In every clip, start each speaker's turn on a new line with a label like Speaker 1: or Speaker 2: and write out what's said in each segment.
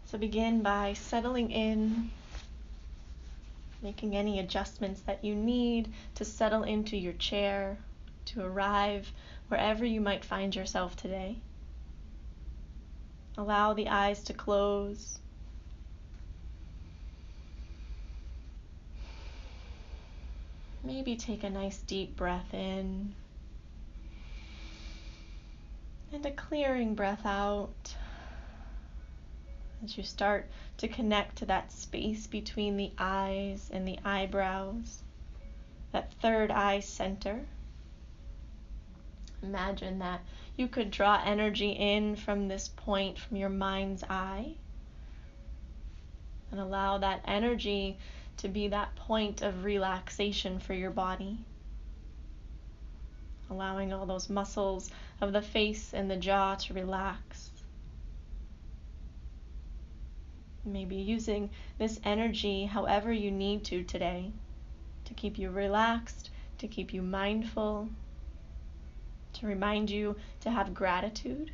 Speaker 1: So begin by settling in, making any adjustments that you need to settle into your chair, to arrive wherever you might find yourself today. Allow the eyes to close. Maybe take a nice deep breath in and a clearing breath out as you start to connect to that space between the eyes and the eyebrows, that third eye center. Imagine that you could draw energy in from this point, from your mind's eye, and allow that energy to be that point of relaxation for your body. Allowing all those muscles of the face and the jaw to relax. Maybe using this energy however you need to today, to keep you relaxed, to keep you mindful, to remind you to have gratitude.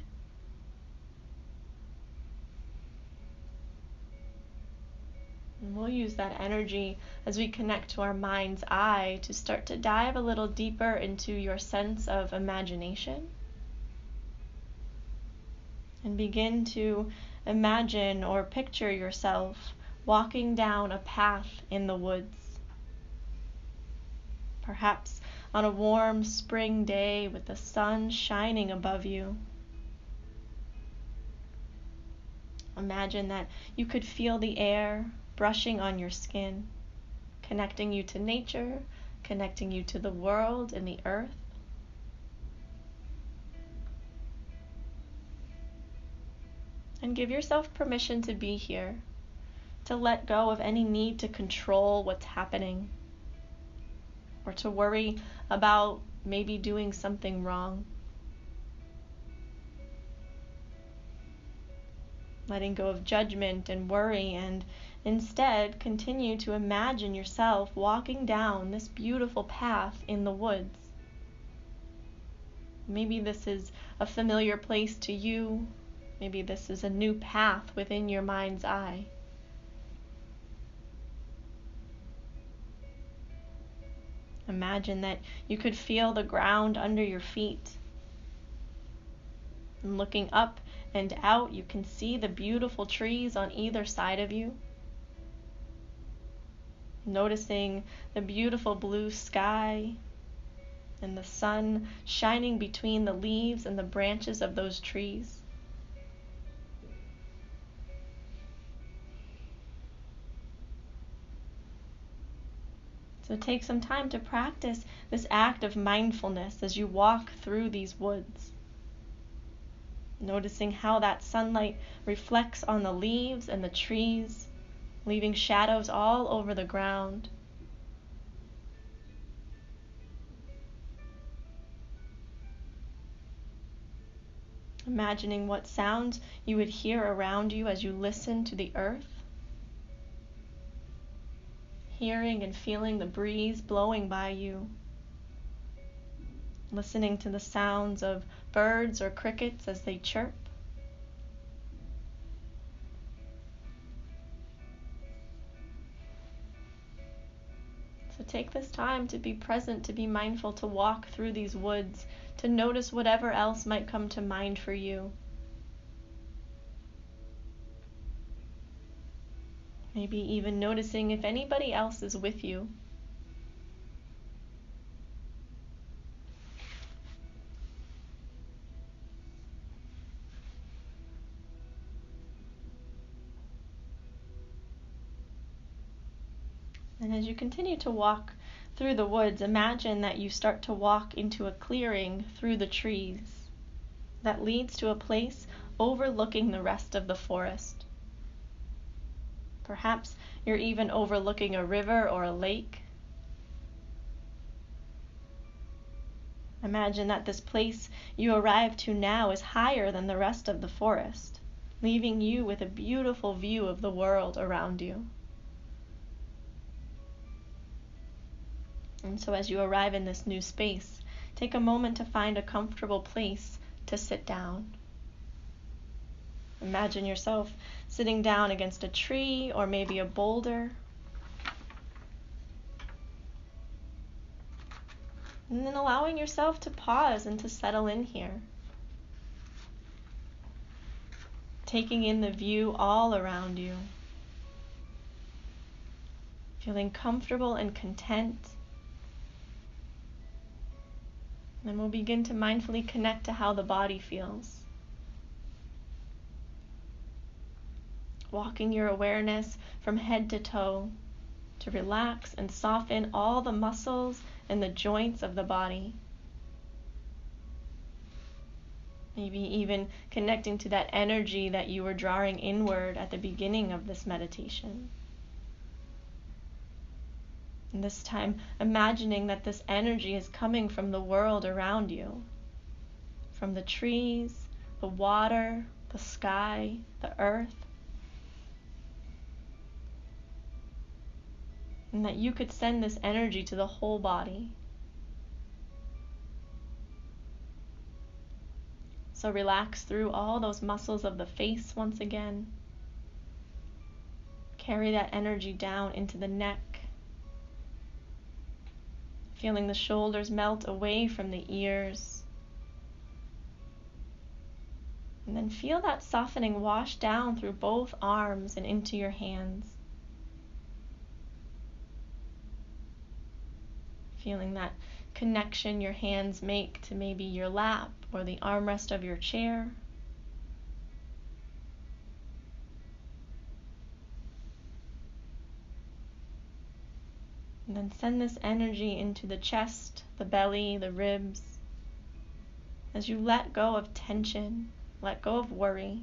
Speaker 1: And we'll use that energy as we connect to our mind's eye to start to dive a little deeper into your sense of imagination. And begin to imagine or picture yourself walking down a path in the woods. Perhaps on a warm spring day with the sun shining above you. Imagine that you could feel the air brushing on your skin, connecting you to nature, connecting you to the world and the earth. And give yourself permission to be here, to let go of any need to control what's happening, or to worry about maybe doing something wrong. Letting go of judgment and worry, and instead continue to imagine yourself walking down this beautiful path in the woods. Maybe this is a familiar place to you. Maybe this is a new path within your mind's eye. Imagine that you could feel the ground under your feet. And looking up and out, you can see the beautiful trees on either side of you. Noticing the beautiful blue sky and the sun shining between the leaves and the branches of those trees. So take some time to practice this act of mindfulness as you walk through these woods. Noticing how that sunlight reflects on the leaves and the trees, leaving shadows all over the ground. Imagining what sounds you would hear around you as you listen to the earth. Hearing and feeling the breeze blowing by you. Listening to the sounds of birds or crickets as they chirp. So take this time to be present, to be mindful, to walk through these woods, to notice whatever else might come to mind for you. Maybe even noticing if anybody else is with you. And as you continue to walk through the woods, imagine that you start to walk into a clearing through the trees that leads to a place overlooking the rest of the forest. Perhaps you're even overlooking a river or a lake. Imagine that this place you arrive to now is higher than the rest of the forest, leaving you with a beautiful view of the world around you. And so as you arrive in this new space, take a moment to find a comfortable place to sit down. Imagine yourself sitting down against a tree or maybe a boulder. And then allowing yourself to pause and to settle in here. Taking in the view all around you. Feeling comfortable and content. Then we'll begin to mindfully connect to how the body feels. Walking your awareness from head to toe to relax and soften all the muscles and the joints of the body. Maybe even connecting to that energy that you were drawing inward at the beginning of this meditation. And this time, imagining that this energy is coming from the world around you, from the trees, the water, the sky, the earth. And that you could send this energy to the whole body. So relax through all those muscles of the face once again. Carry that energy down into the neck. Feeling the shoulders melt away from the ears. And then feel that softening wash down through both arms and into your hands. Feeling that connection your hands make to maybe your lap or the armrest of your chair. And then send this energy into the chest, the belly, the ribs. As you let go of tension, let go of worry.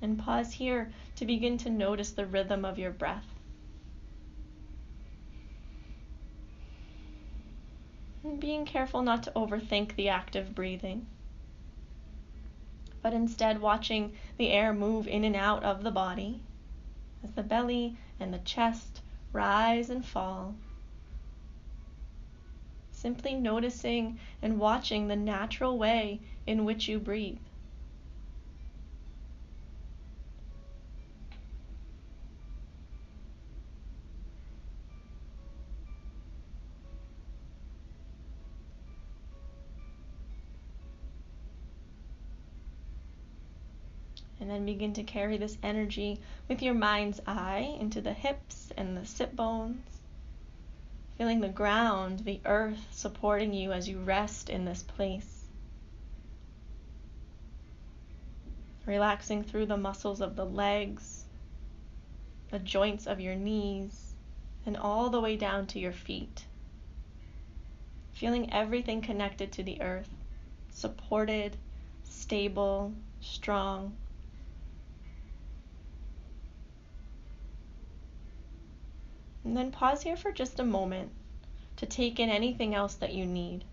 Speaker 1: And pause here to begin to notice the rhythm of your breath. And being careful not to overthink the act of breathing, but instead watching the air move in and out of the body as the belly and the chest rise and fall. Simply noticing and watching the natural way in which you breathe. And then begin to carry this energy with your mind's eye into the hips and the sit bones. Feeling the ground, the earth supporting you as you rest in this place. Relaxing through the muscles of the legs, the joints of your knees, and all the way down to your feet. Feeling everything connected to the earth, supported, stable, strong. And then pause here for just a moment to take in anything else that you need.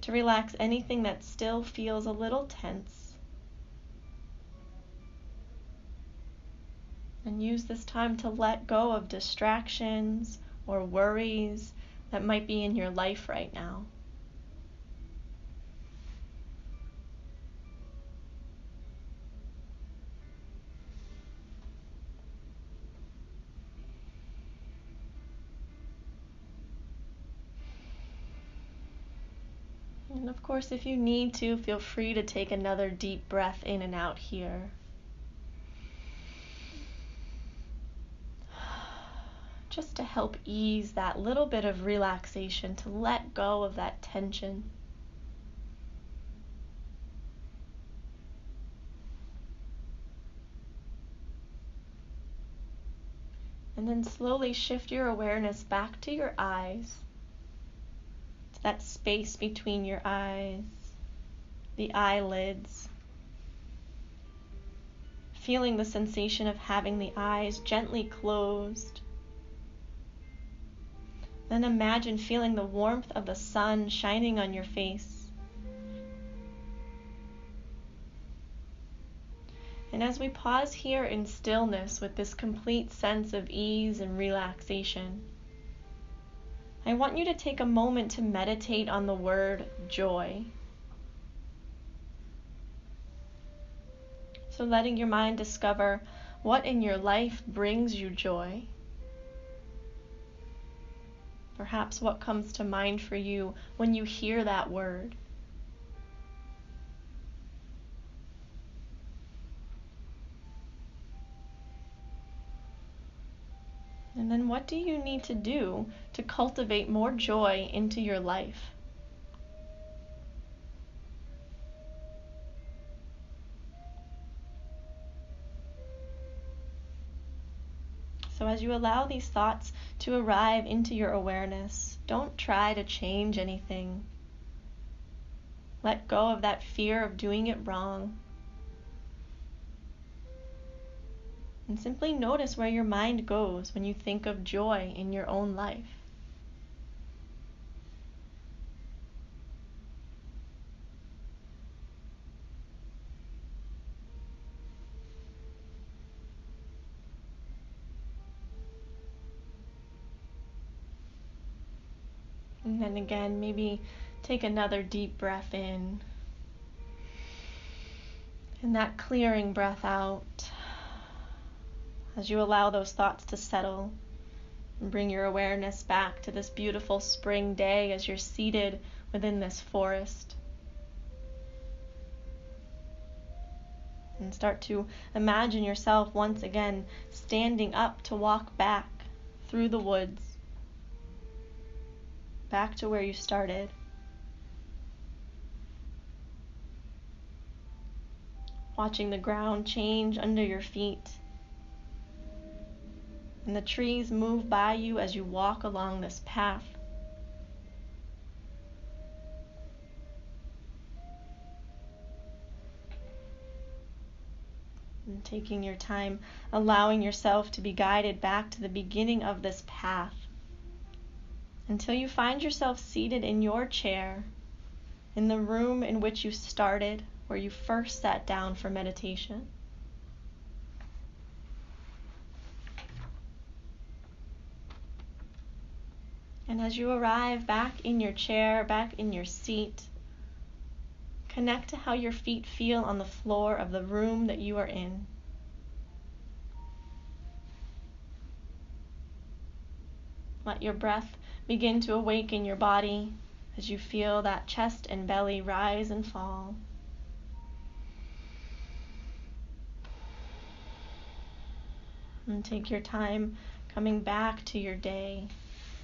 Speaker 1: To relax anything that still feels a little tense. And use this time to let go of distractions or worries that might be in your life right now. And of course, if you need to, feel free to take another deep breath in and out here. Just to help ease that little bit of relaxation, to let go of that tension. And then slowly shift your awareness back to your eyes. That space between your eyes, the eyelids. Feeling the sensation of having the eyes gently closed. Then imagine feeling the warmth of the sun shining on your face. And as we pause here in stillness with this complete sense of ease and relaxation, I want you to take a moment to meditate on the word joy. So letting your mind discover what in your life brings you joy. Perhaps what comes to mind for you when you hear that word. And then what do you need to do to cultivate more joy into your life? So as you allow these thoughts to arrive into your awareness, don't try to change anything. Let go of that fear of doing it wrong. And simply notice where your mind goes when you think of joy in your own life. And then again, maybe take another deep breath in. And that clearing breath out as you allow those thoughts to settle and bring your awareness back to this beautiful spring day as you're seated within this forest. And start to imagine yourself once again standing up to walk back through the woods, back to where you started. Watching the ground change under your feet and the trees move by you as you walk along this path. And taking your time, allowing yourself to be guided back to the beginning of this path until you find yourself seated in your chair in the room in which you started, where you first sat down for meditation. And as you arrive back in your chair, back in your seat, connect to how your feet feel on the floor of the room that you are in. Let your breath begin to awaken your body as you feel that chest and belly rise and fall. And take your time coming back to your day,